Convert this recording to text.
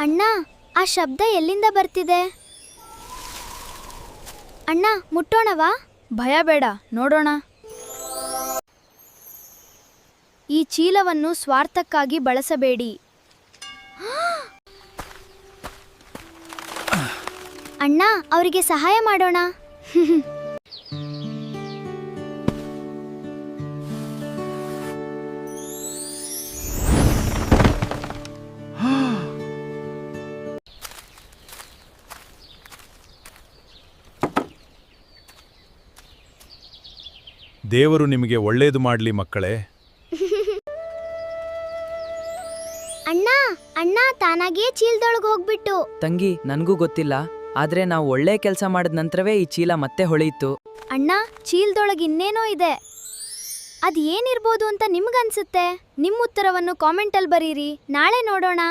ಅಣ್ಣ, ಆ ಶಬ್ದ ಎಲ್ಲಿಂದ ಬರ್ತಿದೆ? ಅಣ್ಣ, ಮುಟ್ಟೋಣವಾ? ಭಯ ಬೇಡ, ನೋಡೋಣ. ಈ ಚೀಲವನ್ನು ಸ್ವಾರ್ಥಕ್ಕಾಗಿ ಬಳಸಬೇಡಿ. ಅಣ್ಣ, ಅವರಿಗೆ ಸಹಾಯ ಮಾಡೋಣ. ದೇವರು ನಿಮಗೆ ಒಳ್ಳೇದು ಮಾಡಲಿ ಮಕ್ಕಳೇ. ಅಣ್ಣ, ಅಣ್ಣ ತಾನಾಗಿಯೇ ಚೀಲದೊಳಗೆ ಹೋಗ್ಬಿಟ್ಟು. ತಂಗಿ, ನನಗೂ ಗೊತ್ತಿಲ್ಲ, ಆದ್ರೆ ನಾವು ಒಳ್ಳೆ ಕೆಲಸ ಮಾಡಿದ ನಂತರವೇ ಈ ಚೀಲ ಮತ್ತೆ ಹೊಳೆಯಿತು. ಅಣ್ಣ, ಚೀಲದೊಳಗೆ ಇನ್ನೇನೋ ಇದೆ. ಅದು ಏನಿರ್ಬೋದು ಅಂತ ನಿಮ್ಗನ್ಸುತ್ತೆ? ನಿಮ್ಮ ಉತ್ತರವನ್ನು ಕಾಮೆಂಟಲ್ಲಿ ಬರೀರಿ. ನಾಳೆ ನೋಡೋಣ.